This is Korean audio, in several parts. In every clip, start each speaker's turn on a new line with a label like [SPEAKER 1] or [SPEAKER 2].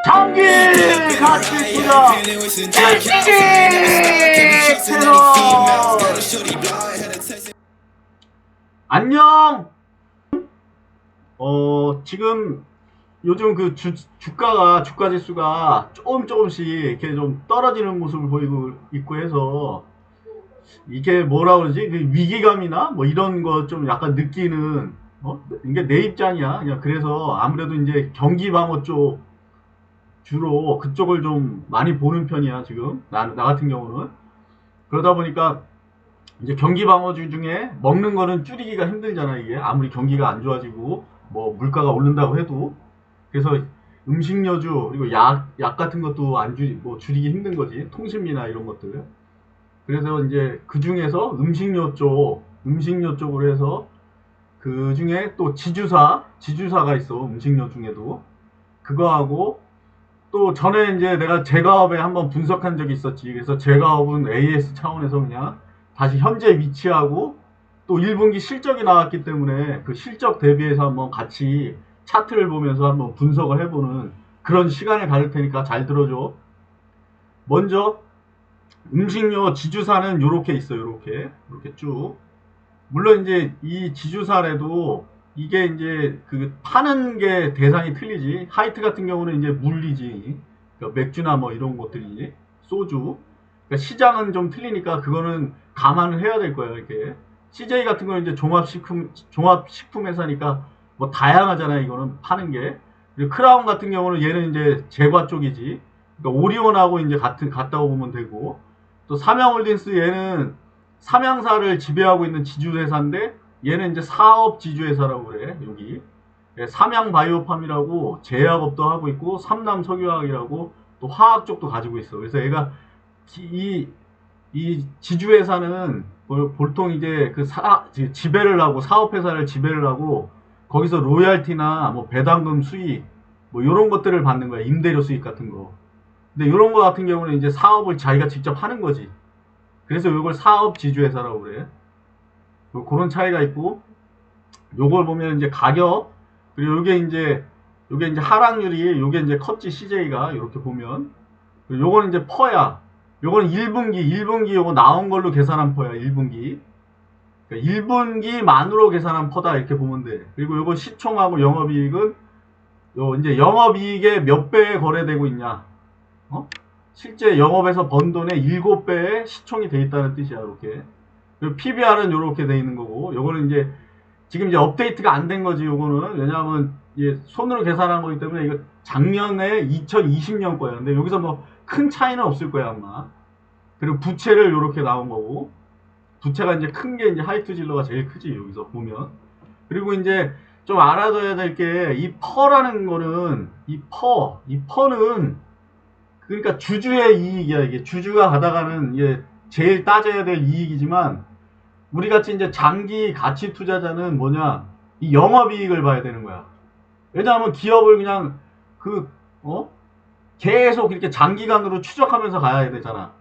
[SPEAKER 1] 장기 같이 투자 일시기 채널. 안녕. 지금 요즘 그 주가 지수가 조금씩 이렇게 좀 떨어지는 모습을 보이고 있고 해서 이게 뭐라 그러지? 그 위기감이나 뭐 이런 거 좀 약간 느끼는, 이게 내 입장이야. 그냥 그래서 아무래도 이제 경기 방어 쪽 주로 그쪽을 좀 많이 보는 편이야, 지금. 나 같은 경우는. 그러다 보니까 이제 경기 방어주 중에 먹는 거는 줄이기가 힘들잖아, 이게. 아무리 경기가 안 좋아지고 뭐 물가가 오른다고 해도. 그래서 음식료주 그리고 약 같은 것도 뭐 줄이기 힘든 거지. 통신비나 이런 것들. 그래서 이제 그 중에서 음식료 쪽으로 해서 그 중에 또 지주사가 있어. 음식료 중에도. 그거하고 또 전에 이제 내가 제가업에 한번 분석한 적이 있었지. 그래서 제가업은 AS 차원에서 그냥 다시 현재 위치하고 또 1분기 실적이 나왔기 때문에 그 실적 대비해서 한번 같이 차트를 보면서 한번 분석을 해보는 그런 시간을 가질 테니까 잘 들어줘. 먼저 음식료 지주사는 요렇게 있어요. 요렇게 쭉. 물론 이제 이 지주사래도 이게 이제 그 파는 게 대상이 틀리지. 하이트 같은 경우는 이제 물리지. 그러니까 맥주나 뭐 이런 것들이지. 소주. 그러니까 시장은 좀 틀리니까 그거는 감안을 해야 될 거예요. 이렇게. CJ 같은 거는 이제 종합식품 회사니까 뭐 다양하잖아요. 이거는 파는 게. 그리고 크라운 같은 경우는 얘는 이제 제과 쪽이지. 그러니까 오리온하고 이제 같다고 보면 되고. 또 삼양홀딩스 얘는 삼양사를 지배하고 있는 지주회사인데 얘는 이제 사업 지주회사라고 그래. 여기 삼양바이오팜이라고 제약업도 하고 있고 삼남석유화학이라고 또 화학 쪽도 가지고 있어. 그래서 얘가 이 지주회사는 보통 이제 지배를 하고 사업회사를 지배를 하고 거기서 로얄티나 뭐 배당금 수익 뭐 이런 것들을 받는 거야. 임대료 수익 같은 거. 근데 이런 거 같은 경우는 이제 사업을 자기가 직접 하는 거지. 그래서 이걸 사업 지주회사라고 그래. 그런 차이가 있고, 요걸 보면 이제 가격, 그리고 요게 이제 하락률이, 요게 이제 컸지, CJ가. 이렇게 보면. 요거는 이제 퍼야. 요거는 1분기 요거 나온 걸로 계산한 퍼야, 1분기. 그러니까 1분기만으로 계산한 퍼다, 이렇게 보면 돼. 그리고 요거 시총하고 영업이익은, 요 이제 영업이익에 몇 배에 거래되고 있냐. 실제 영업에서 번 돈의 7배의 시총이 돼 있다는 뜻이야, 이렇게. 그리고 PBR은 이렇게 돼 있는 거고, 요거는 이제 지금 이제 업데이트가 안 된 거지, 요거는. 왜냐하면 손으로 계산한 거기 때문에 이거 작년에 2020년 거야. 근데 여기서 뭐 큰 차이는 없을 거야, 아마. 그리고 부채를 이렇게 나온 거고, 부채가 이제 큰 게 이제 하이투질러가 제일 크지, 여기서 보면. 그리고 이제 좀 알아둬야 될 게, 이 퍼라는 거는, 이 퍼는 그러니까 주주의 이익이야. 이게 주주가 받아가는, 이게 제일 따져야 될 이익이지만 우리 같이 이제 장기 가치 투자자는 뭐냐, 이 영업이익을 봐야 되는 거야. 왜냐하면 기업을 그냥 그 계속 이렇게 장기간으로 추적하면서 가야 되잖아.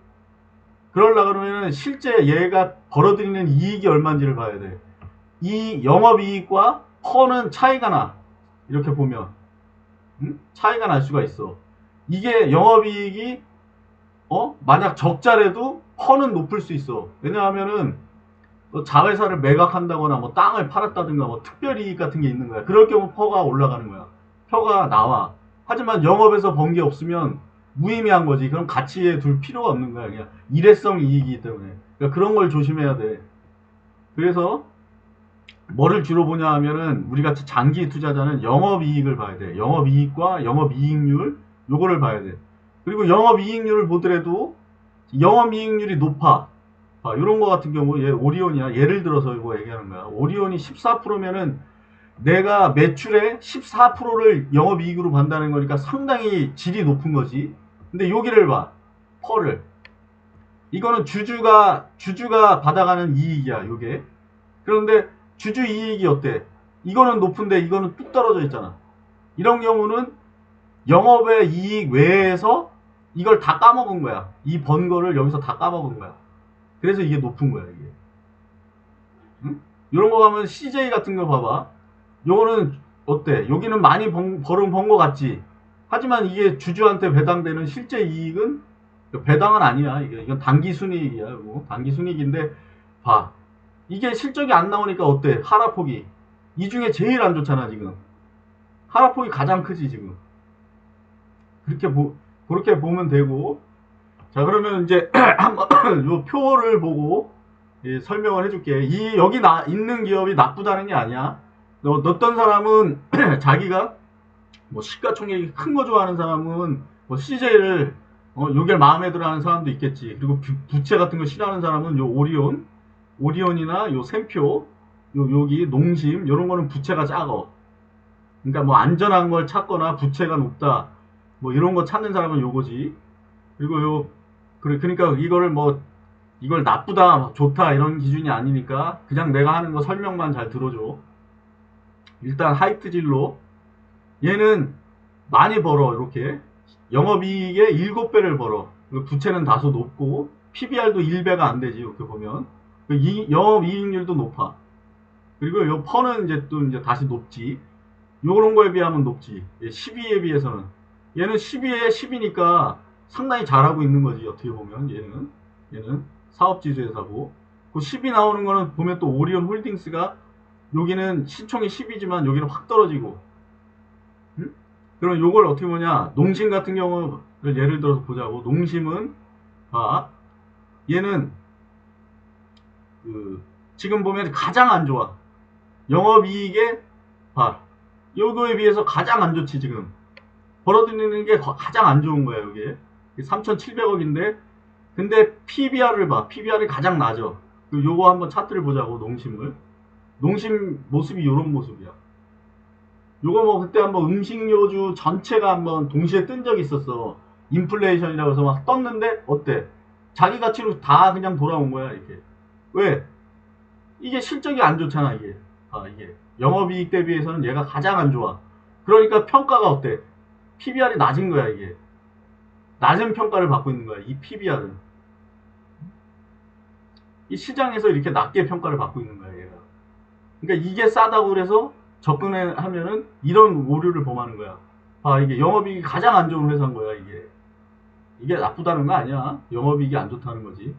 [SPEAKER 1] 그러려 그러면은 실제 얘가 벌어들이는 이익이 얼마인지를 봐야 돼. 이 영업이익과 퍼는 차이가 나. 이렇게 보면 차이가 날 수가 있어. 이게 영업이익이 만약 적자래도 퍼는 높을 수 있어. 왜냐하면은 자회사를 매각한다거나 뭐 땅을 팔았다든가 뭐 특별이익 같은 게 있는 거야. 그럴 경우 퍼가 올라가는 거야. 표가 나와. 하지만 영업에서 번 게 없으면 무의미한 거지. 그럼 가치에 둘 필요가 없는 거야. 그냥 일회성 이익이기 때문에. 그러니까 그런 걸 조심해야 돼. 그래서 뭐를 주로 보냐 하면은 우리 같이 장기 투자자는 영업이익을 봐야 돼. 영업이익과 영업이익률 요거를 봐야 돼. 그리고 영업이익률을 보더라도 영업이익률이 높아. 이런 거 같은 경우 얘 오리온이야. 예를 들어서 이거 얘기하는 거야. 오리온이 14%면은 내가 매출의 14%를 영업이익으로 판다는 거니까 상당히 질이 높은 거지. 근데 여기를 봐. 펄을. 이거는 주주가 받아가는 이익이야. 요게. 그런데 주주 이익이 어때? 이거는 높은데 이거는 뚝 떨어져 있잖아. 이런 경우는 영업의 이익 외에서 이걸 다 까먹은 거야. 이 번 거를 여기서 다 까먹은 거야. 그래서 이게 높은 거야, 이게. 응? 이런 거 가면 CJ 같은 거 봐봐. 요거는 어때? 여기는 많이 번 거 같지? 하지만 이게 주주한테 배당되는 실제 이익은 배당은 아니야. 이건 단기 순이익이야. 이거. 단기 순이익인데 봐. 이게 실적이 안 나오니까 어때? 하락폭이. 이 중에 제일 안 좋잖아, 지금. 하락폭이 가장 크지, 지금. 그렇게 보면 되고. 자, 그러면 이제 한번 요 표를 보고 설명을 해줄게. 여기 있는 기업이 나쁘다는 게 아니야. 어떤 사람은 자기가 뭐 시가총액이 큰 거 좋아하는 사람은 뭐 CJ를 요게 마음에 들어 하는 사람도 있겠지. 그리고 부채 같은 거 싫어하는 사람은 요 오리온이나 요 샘표, 여기 농심 요런 거는 부채가 작어. 그러니까 뭐 안전한 걸 찾거나 부채가 높다. 뭐 이런 거 찾는 사람은 요거지. 그리고 그러니까 이걸 나쁘다, 좋다 이런 기준이 아니니까 그냥 내가 하는 거 설명만 잘 들어줘. 일단 하이트진로 얘는 많이 벌어. 이렇게 영업이익의 7배를 벌어. 부채는 다소 높고 PBR도 1배가 안 되지. 이렇게 보면 영업이익률도 높아. 그리고 요 퍼는 이제 다시 높지. 요런 거에 비하면 높지. 12에 비해서는 얘는 12에 10이니까 상당히 잘하고 있는 거지. 어떻게 보면 얘는 사업지수 회사고 그 10이 나오는 거는 보면 또 오리온 홀딩스가 여기는 시총이 10이지만 여기는 확 떨어지고. 응? 그럼 요걸 어떻게 보냐? 농심 같은 경우를 예를 들어서 보자고. 농심은 얘는 지금 보면 가장 안 좋아. 영업이익에 요거에 비해서 가장 안 좋지. 지금 벌어들이는 게 가장 안 좋은 거야. 이게 3,700억인데 근데 PBR을 PBR이 가장 낮아. 요거 한번 차트를 보자고. 농심 모습이 요런 모습이야. 요거 뭐 그때 한번 음식료주 전체가 한번 동시에 뜬 적이 있었어. 인플레이션이라고 해서 막 떴는데 어때? 자기 가치로 다 그냥 돌아온 거야. 이게 왜? 이게 실적이 안 좋잖아. 이게 영업이익 대비해서는 얘가 가장 안 좋아. 그러니까 평가가 어때? PBR이 낮은 거야. 이게 낮은 평가를 받고 있는 거야. 이 PBR은 이 시장에서 이렇게 낮게 평가를 받고 있는 거야. 얘가. 그러니까 이게 싸다고 그래서 접근하면은 이런 오류를 범하는 거야. 이게 영업이익이 가장 안 좋은 회사인 거야. 이게 나쁘다는 거 아니야. 영업이익이 안 좋다는 거지.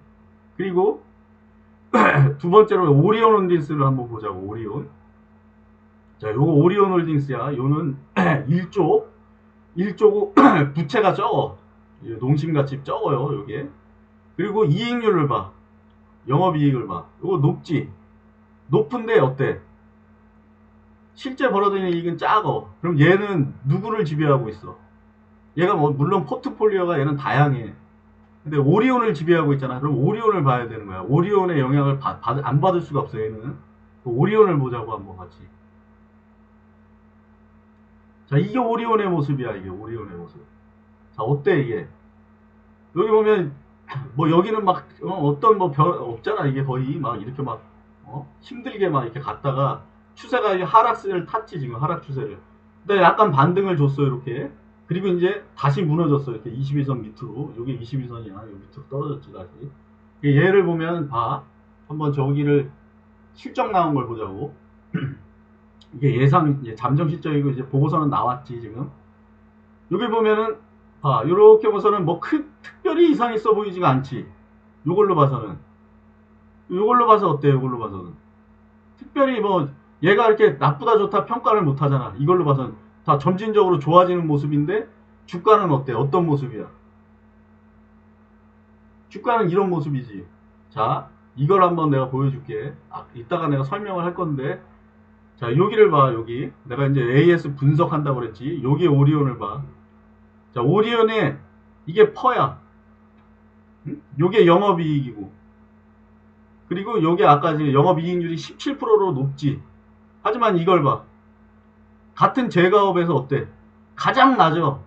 [SPEAKER 1] 그리고 두 번째로 오리온 홀딩스를 한번 보자고. 오리온. 자, 요거 오리온 홀딩스야. 요는 1조고 부채가 적어. 농심같이 적어요. 요게. 그리고 이익률을 봐. 영업이익을 봐. 요거 높지. 높은데 어때? 실제 벌어들이는 이익은 작어. 그럼 얘는 누구를 지배하고 있어? 얘가 뭐 물론 포트폴리오가 얘는 다양해. 근데 오리온을 지배하고 있잖아. 그럼 오리온을 봐야 되는 거야. 오리온의 영향을 안 받을 수가 없어. 얘는 오리온을 보자고 한번 같이. 자, 이게 오리온의 모습이야. 이게 오리온의 모습. 자, 어때 이게? 여기 보면 뭐 여기는 막 어떤 뭐 별 없잖아. 이게 거의 막 이렇게 막 힘들게 막 이렇게 갔다가 추세가 이제 하락세를 탔지. 지금 하락 추세를. 근데 약간 반등을 줬어. 이렇게. 그리고 이제 다시 무너졌어. 이렇게 21선 밑으로. 여기 21선이야. 여기 밑으로 떨어졌지 다시. 얘를 보면 한번 저기를 실적 나온 걸 보자고. 이게 이제 잠정 실적이고 이제 보고서는 나왔지 지금. 여기 보면은 요렇게 보고서는 뭐 특별히 이상 있어 보이지가 않지. 요걸로 봐서는. 요걸로 봐서 어때? 요걸로 봐서는. 특별히 뭐 얘가 이렇게 나쁘다 좋다 평가를 못 하잖아. 이걸로 봐서는 다 점진적으로 좋아지는 모습인데 주가는 어때? 어떤 모습이야? 주가는 이런 모습이지. 자, 이걸 한번 내가 보여줄게. 이따가 내가 설명을 할 건데. 자, 여기를 봐. 여기 내가 이제 AS 분석한다고 그랬지. 여기 오리온을 봐. 자, 오리온에 이게 퍼야. 응? 요게 영업이익이고. 그리고 요게 아까 지금 영업이익률이 17%로 높지. 하지만 이걸 봐. 같은 제가업에서 어때? 가장 낮아.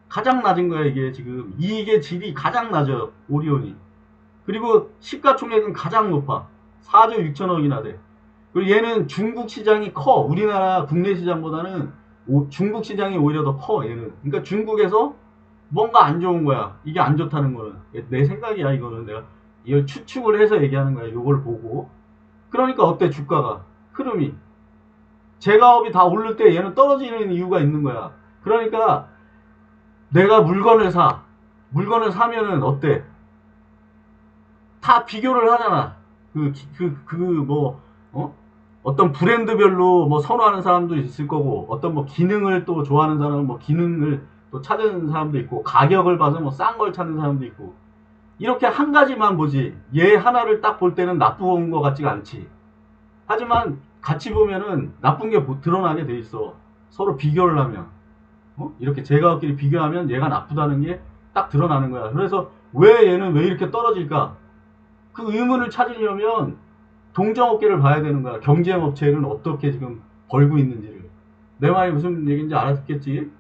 [SPEAKER 1] 가장 낮은 거야. 이게 지금 이익의 질이 가장 낮아요. 오리온이. 그리고 시가총액은 가장 높아. 4조 6천억이나 돼. 그리고 얘는 중국 시장이 커. 우리나라 국내 시장보다는 중국 시장이 오히려 더 커. 얘는. 그러니까 중국에서 뭔가 안 좋은 거야. 이게 안 좋다는 거는. 내 생각이야. 이거는 내가 이걸 추측을 해서 얘기하는 거야. 이걸 보고. 그러니까 어때? 주가가. 흐름이. 제가업이 다 오를 때 얘는 떨어지는 이유가 있는 거야. 그러니까 내가 물건을 사면은 어때? 다 비교를 하잖아. 뭐, 어떤 브랜드별로 뭐 선호하는 사람도 있을 거고, 어떤 뭐 기능을 또 좋아하는 사람은 뭐 기능을 또 찾는 사람도 있고, 가격을 봐서 뭐 싼 걸 찾는 사람도 있고, 이렇게 한 가지만 보지. 얘 하나를 딱 볼 때는 나쁜 것 같지가 않지. 하지만 같이 보면은 나쁜 게 드러나게 돼 있어. 서로 비교를 하면. 이렇게 제가끼리 비교하면 얘가 나쁘다는 게 딱 드러나는 거야. 그래서 왜 얘는 왜 이렇게 떨어질까? 그 의문을 찾으려면 동정업계를 봐야 되는 거야. 경쟁업체는 어떻게 지금 벌고 있는지를. 내 말이 무슨 얘기인지 알아듣겠지?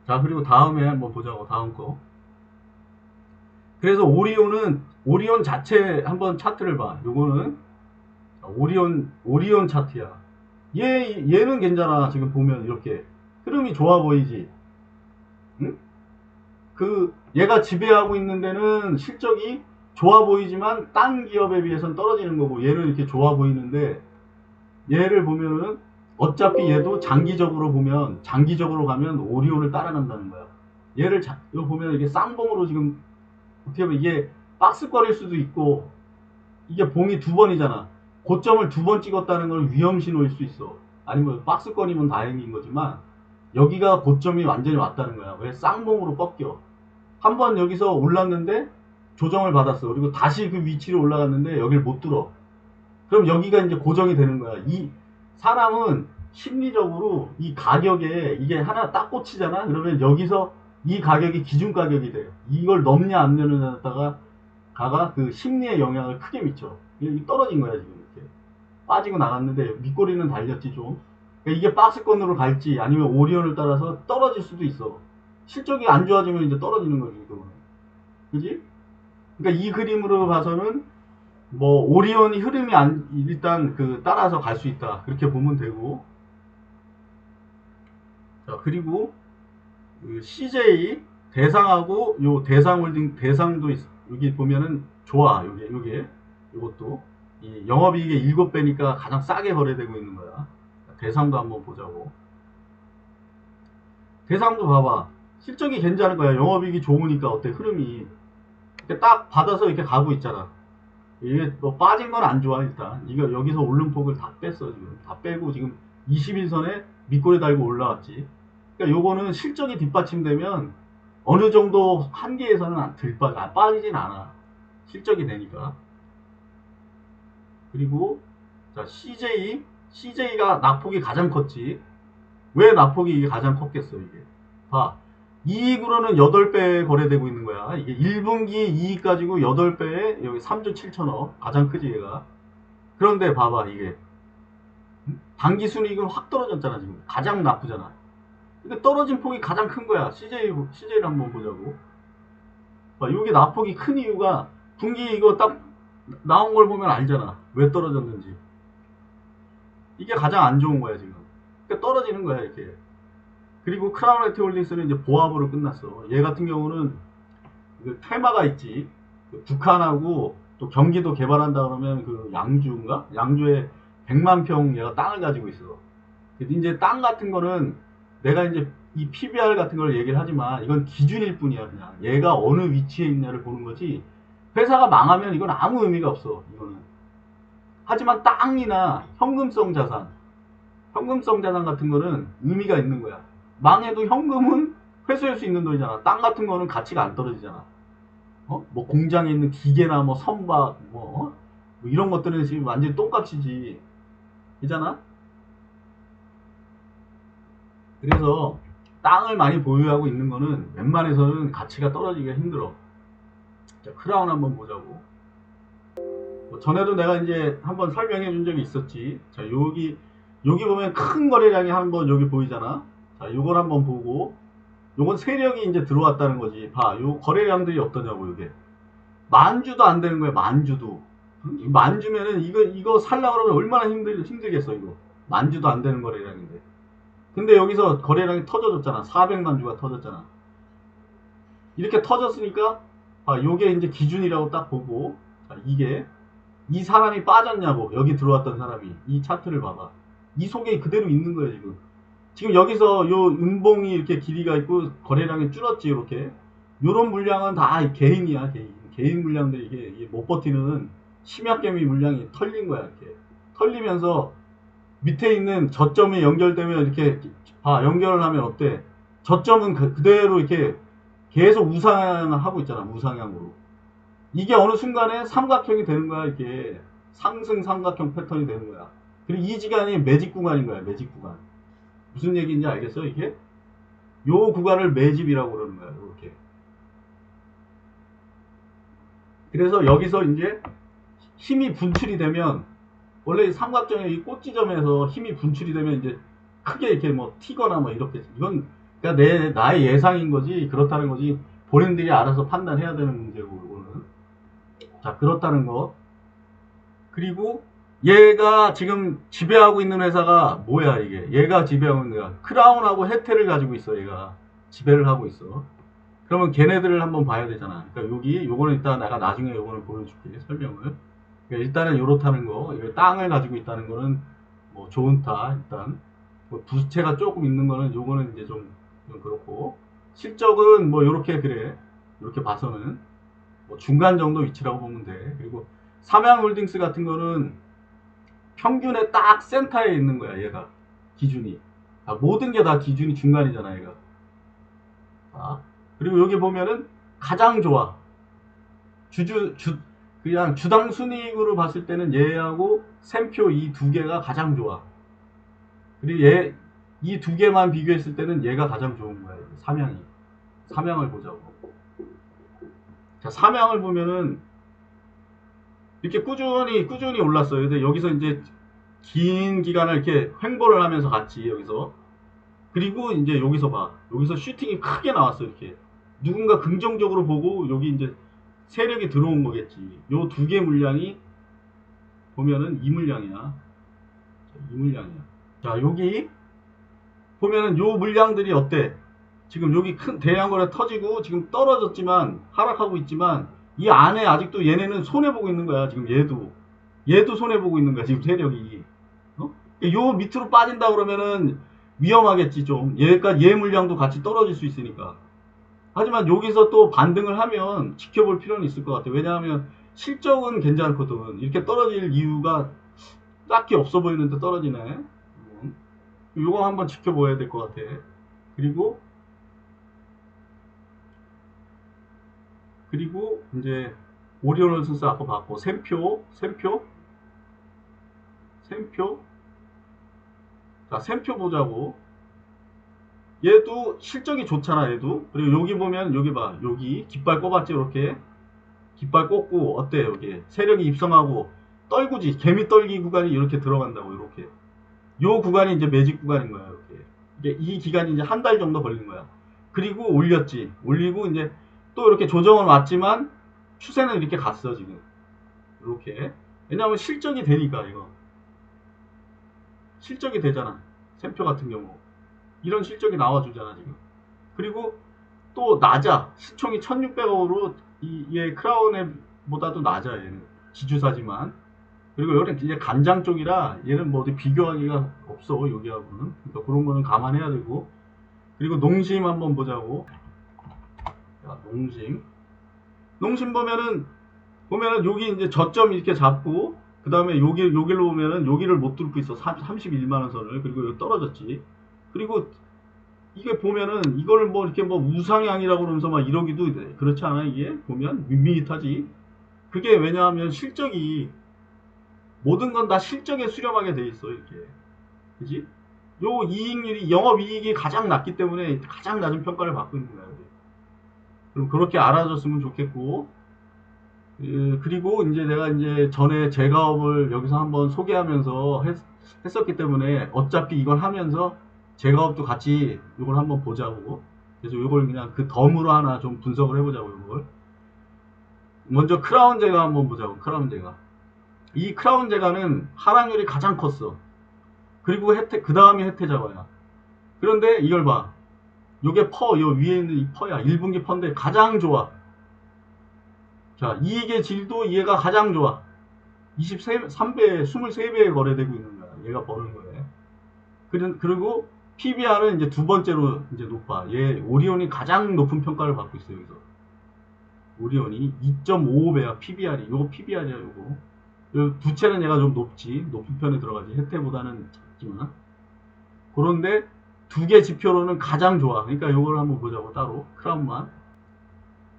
[SPEAKER 1] 자, 그리고 다음에 한번 보자고, 다음 거. 그래서 오리온 자체 한번 차트를 봐. 요거는 오리온 차트야. 얘는 괜찮아. 지금 보면 이렇게. 흐름이 좋아 보이지? 응? 얘가 지배하고 있는 데는 실적이 좋아 보이지만 딴 기업에 비해서는 떨어지는 거고, 얘는 이렇게 좋아 보이는데, 얘를 보면은 어차피 얘도 장기적으로 가면 오리온을 따라간다는 거야. 이거 보면 이게 쌍봉으로 지금 어떻게 보면 이게 박스권일 수도 있고, 이게 봉이 두 번이잖아. 고점을 두 번 찍었다는 건 위험 신호일 수 있어. 아니면 박스권이면 다행인 거지만, 여기가 고점이 완전히 왔다는 거야. 왜? 쌍봉으로 꺾여. 한번 여기서 올랐는데 조정을 받았어. 그리고 다시 그 위치로 올라갔는데 여길 못 들어. 그럼 여기가 이제 고정이 되는 거야. 이 사람은 심리적으로 이 가격에 이게 하나 딱 꽂히잖아. 그러면 여기서 이 가격이 기준 가격이 돼. 이걸 넘냐 안 넘냐다가 가가 그 심리의 영향을 크게 미쳐. 이게 떨어진 거야 지금 이렇게. 빠지고 나갔는데 밑꼬리는 달렸지 좀. 그러니까 이게 박스권으로 갈지 아니면 오리온을 따라서 떨어질 수도 있어. 실적이 안 좋아지면 이제 떨어지는 거지 그거는. 그지? 그러니까 이 그림으로 봐서는 뭐 오리온이 흐름이 일단 따라서 갈 수 있다 그렇게 보면 되고. 자, 그리고 그 CJ 대상하고 요 대상홀딩 대상도 여기 보면은 좋아. 요게 요것도 이 영업이익의 7배니까 가장 싸게 거래되고 있는 거야. 대상도 한번 보자고. 대상도 봐봐. 실적이 괜찮은 거야. 영업이익이 좋으니까 어때 흐름이. 이렇게 딱 받아서 이렇게 가고 있잖아. 이게 뭐 빠진 건 안 좋아 일단. 이거 여기서 오름폭을 다 뺐어 지금. 다 빼고 지금 21선에 밑꼬리 달고 올라왔지. 그러니까 요거는 실적이 뒷받침되면 어느 정도 한계에서는 빠지진 않아. 실적이 되니까. 그리고 자 CJ가 낙폭이 가장 컸지. 왜 낙폭이 이게 가장 컸겠어 이게. 봐. 이익으로는 8배 거래되고 있는 거야. 이게 1분기 이익 가지고 8배에 여기 3조 7천억. 가장 크지 얘가. 그런데 봐봐 이게. 당기순이익은 확 떨어졌잖아 지금. 가장 나쁘잖아. 근데 떨어진 폭이 가장 큰 거야. CJ를 한번 보자고. 봐, 여기 낙폭이 큰 이유가 분기 이거 딱 나온 걸 보면 알잖아. 왜 떨어졌는지. 이게 가장 안 좋은 거야 지금. 그러니까 떨어지는 거야 이렇게. 그리고 크라운라이트 홀딩스는 이제 보합으로 끝났어. 얘 같은 경우는 그 테마가 있지. 북한하고 또 경기도 개발한다 그러면 그 양주인가? 양주에 100만 평 얘가 땅을 가지고 있어. 이제 땅 같은 거는 내가 이제 이 PBR 같은 걸 얘기를 하지만 이건 기준일 뿐이야 그냥. 얘가 어느 위치에 있냐를 보는 거지. 회사가 망하면 이건 아무 의미가 없어. 이거는. 하지만 땅이나 현금성 자산 같은 거는 의미가 있는 거야. 망해도 현금은 회수할 수 있는 돈이잖아. 땅 같은 거는 가치가 안 떨어지잖아. 뭐 공장에 있는 기계나 뭐 선박 뭐 이런 것들은 지금 완전히 똥값이지. 그잖아? 그래서 땅을 많이 보유하고 있는 거는 웬만해서는 가치가 떨어지기가 힘들어. 자, 크라운 한번 보자고. 뭐 전에도 내가 이제 한번 설명해 준 적이 있었지. 자, 여기 보면 큰 거래량이 한번 여기 보이잖아. 자, 요걸 한번 보고, 요건 세력이 이제 들어왔다는 거지. 봐, 요 거래량들이 어떠냐고, 이게. 만주도 안 되는 거야, 만주도. 만주면은 이거 살려고 그러면 얼마나 힘들겠어, 이거. 만주도 안 되는 거래량인데. 근데 여기서 거래량이 터져졌잖아. 400만 주가 터졌잖아. 이렇게 터졌으니까, 요게 이제 기준이라고 딱 보고, 자, 이 사람이 빠졌냐고, 여기 들어왔던 사람이. 이 차트를 봐봐. 이 속에 그대로 있는 거야, 지금. 지금 여기서 요 음봉이 이렇게 길이가 있고 거래량이 줄었지 이렇게. 요런 물량은 다 개인이야 개인. 개인 물량들이 이게 못 버티는 심약개미 물량이 털린 거야 이렇게. 털리면서 밑에 있는 저점이 연결되면 이렇게 연결을 하면 어때? 저점은 그대로 이렇게 계속 우상하고 있잖아 우상향으로. 이게 어느 순간에 삼각형이 되는 거야 이렇게. 상승 삼각형 패턴이 되는 거야. 그리고 이 지간이 매집 구간인 거야 매집 구간. 무슨 얘기인지 알겠어 이게? 요 구간을 매집이라고 그러는 거야 이렇게. 그래서 여기서 이제 힘이 분출이 되면 원래 삼각형의 이 꽃지점에서 힘이 분출이 되면 이제 크게 이렇게 뭐 튀거나 뭐 이렇게. 이건 그러니까 나의 예상인 거지 그렇다는 거지. 본인들이 알아서 판단해야 되는 문제고 이거는. 자 그렇다는 거. 그리고 얘가 지금 지배하고 있는 회사가 뭐야 이게. 얘가 지배하고 있는 거야. 크라운하고 혜태를 가지고 있어. 얘가 지배를 하고 있어. 그러면 걔네들을 한번 봐야 되잖아. 그러니까 요거는 일단 내가 나중에 요거는 보여줄게 설명을. 그러니까 일단은 요렇다는 거. 이거 땅을 가지고 있다는 거는 뭐 좋다 일단. 뭐 부채가 조금 있는 거는 요거는 이제 좀 그렇고. 실적은 뭐 요렇게 그래. 요렇게 봐서는 뭐 중간 정도 위치라고 보면 돼. 그리고 삼양홀딩스 같은 거는 평균의 딱 센터에 있는 거야 얘가. 기준이 모든 게 다 기준이 중간이잖아 얘가. 그리고 여기 보면은 가장 좋아. 그냥 주당 순이익으로 봤을 때는 얘하고 샘표 이 두 개가 가장 좋아. 그리고 이 두 개만 비교했을 때는 얘가 가장 좋은 거야. 삼양을 보자고. 자 삼양을 보면은 이렇게 꾸준히 올랐어요. 근데 여기서 이제 긴 기간을 이렇게 횡보를 하면서 갔지 여기서. 그리고 이제 여기서 봐. 여기서 슈팅이 크게 나왔어 이렇게. 누군가 긍정적으로 보고 여기 이제 세력이 들어온 거겠지. 요 두 개 물량이 보면은 이 물량이야. 이 물량이야. 자 여기 보면은 요 물량들이 어때? 지금 여기 큰 대량거래 터지고 지금 떨어졌지만 하락하고 있지만 이 안에 아직도 얘네는 손해보고 있는 거야. 지금 얘도 손해보고 있는 거야 지금 세력이. 요 밑으로 빠진다 그러면은 위험하겠지 좀. 얘 물량도 같이 떨어질 수 있으니까. 하지만 여기서 또 반등을 하면 지켜볼 필요는 있을 것 같아. 왜냐하면 실적은 괜찮거든. 이렇게 떨어질 이유가 딱히 없어 보이는데 떨어지네. 요거 한번 지켜봐야 될 것 같아. 그리고 이제 오리온홀슨스 아까 봤고 샘표 자 샘표 보자고. 얘도 실적이 좋잖아 얘도. 그리고 여기 보면 여기 봐. 여기 깃발 꼽았지 이렇게. 깃발 꽂고 어때 여기 세력이 입성하고 떨구지. 개미 떨기 구간이 이렇게 들어간다고 이렇게. 요 구간이 이제 매직 구간인 거야 이렇게. 이게 이 기간이 이제 한 달 정도 걸린 거야. 그리고 올렸지. 올리고 이제 또 이렇게 조정은 왔지만 추세는 이렇게 갔어 지금. 이렇게. 왜냐하면 실적이 되니까 이거. 실적이 되잖아. 샘표 같은 경우. 이런 실적이 나와주잖아 지금. 그리고 또 낮아. 시총이 1600억으로 얘 크라운에 보다도 낮아 얘는. 지주사지만. 그리고 여기는 이제 간장 쪽이라 얘는 뭐 어디 비교하기가 없어 여기하고는. 그러니까 그런 거는 감안해야 되고. 그리고 농심 한번 보자고. 자, 농심 보면은 여기 이제 저점 이렇게 잡고 그 다음에 여기로 보면은 여기를 못 뚫고 있어. 31만원 선을. 그리고 여기 떨어졌지. 그리고 이게 보면은 이거를 뭐 이렇게 뭐 우상향이라고 그러면서 막 이러기도 그렇지 않아. 이게 보면 밋밋하지. 그게 왜냐하면 실적이 모든 건 다 실적에 수렴하게 돼 있어 이렇게. 그지? 요 이익률이 영업이익이 가장 낮기 때문에 가장 낮은 평가를 받고 있는 거야. 그럼 그렇게 알아줬으면 좋겠고. 그리고 이제 내가 이제 전에 제가업을 여기서 한번 소개하면서 했었기 때문에 어차피 이걸 하면서 제가업도 같이 이걸 한번 보자고. 그래서 이걸 그냥 그 덤으로 하나 좀 분석을 해보자고. 이걸 먼저 크라운 제가 한번 보자고. 크라운 제가. 이 크라운 제가는 하락률이 가장 컸어. 그리고 그 다음이 혜태자가야. 그런데 이걸 봐. 요게 요 위에 있는 이 퍼야. 1분기 퍼인데 가장 좋아. 자, 이익의 질도 얘가 가장 좋아. 23배, 23배에 거래되고 있는 거야. 얘가 버는 거예요. 그리고 PBR은 이제 두 번째로 이제 높아. 얘 오리온이 가장 높은 평가를 받고 있어요. 여기서 오리온이 2.55배야. PBR이 요거 PBR이야. 요 부채는 얘가 좀 높지. 높은 편에 들어가지. 혜태보다는 작지만. 그런데 두 개 지표로는 가장 좋아. 그러니까 요걸 한번 보자고 따로. 크라운만.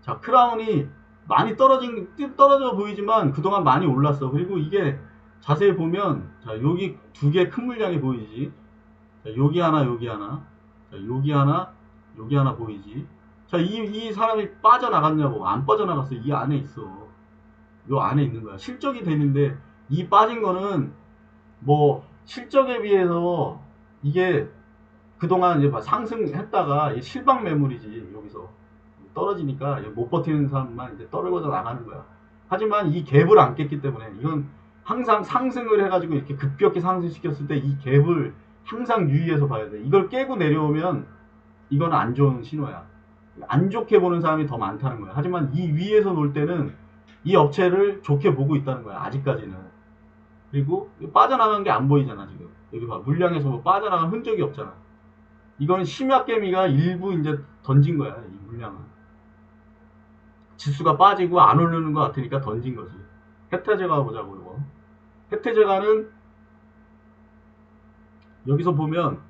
[SPEAKER 1] 자, 크라운이 많이 떨어져 보이지만 그동안 많이 올랐어. 그리고 이게 자세히 보면, 자, 여기 두 개 큰 물량이 보이지. 자, 여기 하나, 여기 하나. 자, 여기 하나, 여기 하나 보이지. 자, 이 사람이 빠져나갔냐고. 안 빠져나갔어. 이 안에 있어. 요 안에 있는 거야. 실적이 되는데, 이 빠진 거는, 뭐, 실적에 비해서, 이게, 그동안 이제 상승했다가, 실방 매물이지, 여기서. 떨어지니까, 못 버티는 사람만 이제 떨어져 나가는 거야. 하지만 이 갭을 안 깼기 때문에, 이건 항상 상승을 해가지고 이렇게 급격히 상승시켰을 때 이 갭을 항상 유의해서 봐야 돼. 이걸 깨고 내려오면, 이건 안 좋은 신호야. 안 좋게 보는 사람이 더 많다는 거야. 하지만 이 위에서 놀 때는 이 업체를 좋게 보고 있다는 거야. 아직까지는. 그리고 빠져나간 게 안 보이잖아. 지금 여기 봐. 물량에서 뭐 빠져나간 흔적이 없잖아. 이건 심야개미가 일부 이제 던진 거야. 이 물량은 지수가 빠지고 안 오르는 것 같으니까 던진 거지. 혜태제가 보자고. 이거 혜태제가는 여기서 보면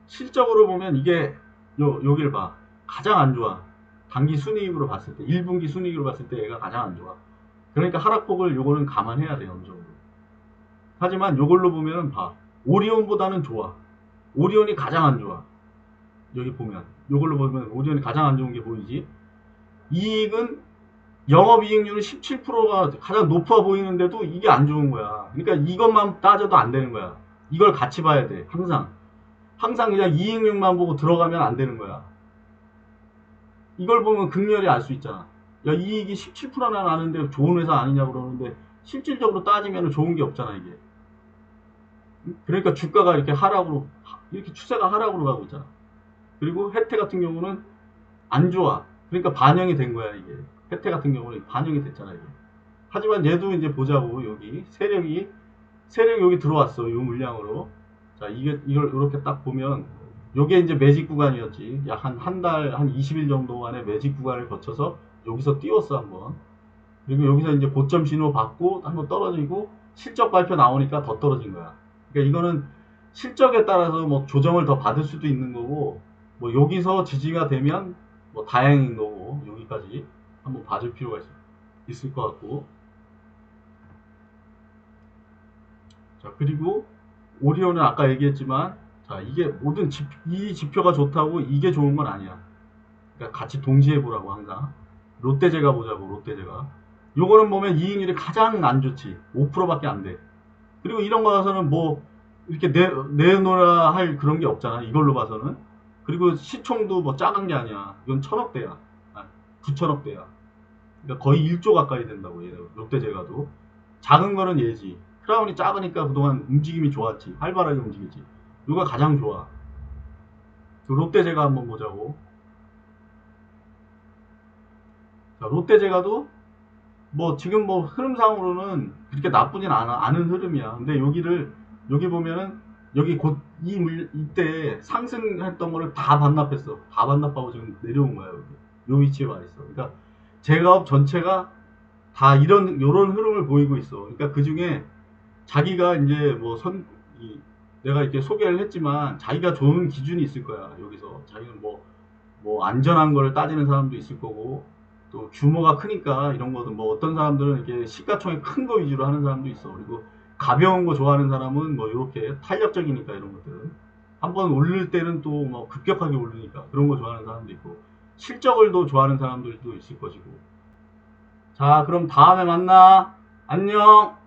[SPEAKER 1] 실적으로 보면 이게 여길 봐. 가장 안 좋아. 단기 순이익으로 봤을 때, 1분기 순이익으로 봤을 때 얘가 가장 안 좋아. 그러니까 하락폭을 요거는 감안해야 돼요. 어느 정도. 하지만 요걸로 보면은 봐. 오리온보다는 좋아. 오리온이 가장 안 좋아. 여기 보면. 요걸로 보면 오리온이 가장 안 좋은 게 보이지? 이익은, 영업이익률은 17%가 가장 높아 보이는데도 이게 안 좋은 거야. 그러니까 이것만 따져도 안 되는 거야. 이걸 같이 봐야 돼. 항상. 항상 그냥 이익률만 보고 들어가면 안 되는 거야. 이걸 보면 극렬히 알 수 있잖아. 야, 이익이 17%나 나는데 좋은 회사 아니냐고 그러는데 실질적으로 따지면 좋은 게 없잖아, 이게. 그러니까 주가가 이렇게 하락으로, 이렇게 추세가 하락으로 가고 있잖아. 그리고 혜태 같은 경우는 안 좋아. 그러니까 반영이 된 거야, 이게. 혜태 같은 경우는 반영이 됐잖아, 이게. 하지만 얘도 이제 보자고, 여기. 세력이 여기 들어왔어, 요 물량으로. 자, 이걸 이렇게 딱 보면, 요게 이제 매직 구간이었지. 약 한 달, 한 20일 정도만에 매직 구간을 거쳐서 여기서 띄웠어, 한번. 그리고 여기서 이제 고점 신호 받고 한번 떨어지고 실적 발표 나오니까 더 떨어진 거야. 그러니까 이거는 실적에 따라서 뭐 조정을 더 받을 수도 있는 거고, 뭐 여기서 지지가 되면 뭐 다행인 거고, 여기까지 한번 봐줄 필요가 있을 것 같고. 자, 그리고 오리온은 아까 얘기했지만, 자, 이게 모든 이 지표가 좋다고 이게 좋은 건 아니야. 그러니까 같이 동시에 보라고 항상. 롯데제가 보자고. 롯데제가 요거는 보면 이익률이 가장 안 좋지. 5%밖에 안 돼. 그리고 이런 거 봐서는 뭐 이렇게 내놓으라 할 그런 게 없잖아. 이걸로 봐서는. 그리고 시총도 뭐 작은 게 아니야. 이건 1000억대야. 9천억대야. 그러니까 거의 1조 가까이 된다고. 얘 롯데제가도. 작은 거는 얘지. 크라운이 작으니까 그동안 움직임이 좋았지. 활발하게 움직이지. 이거 가장 좋아. 롯데제가 한번 보자고. 자, 롯데제가도 뭐 지금 뭐 흐름상으로는 그렇게 나쁘진 않은 흐름이야. 근데 여기 보면은 여기 곧 이때 상승했던 거를 다 반납했어. 다 반납하고 지금 내려온 거야. 여기 요 위치에 와 있어. 그러니까 제가업 전체가 다 요런 흐름을 보이고 있어. 그러니까 그 중에 자기가 이제 뭐 내가 이렇게 소개를 했지만 자기가 좋은 기준이 있을 거야. 여기서 자기는 뭐 안전한 걸 따지는 사람도 있을 거고, 또 규모가 크니까 이런 거든, 뭐 어떤 사람들은 이렇게 시가총액 큰 거 위주로 하는 사람도 있어. 그리고 가벼운 거 좋아하는 사람은 뭐 이렇게 탄력적이니까 이런 것들은 한번 오를 때는 또 뭐 급격하게 오르니까 그런 거 좋아하는 사람도 있고, 실적을 더 좋아하는 사람들도 있을 것이고. 자, 그럼 다음에 만나. 안녕.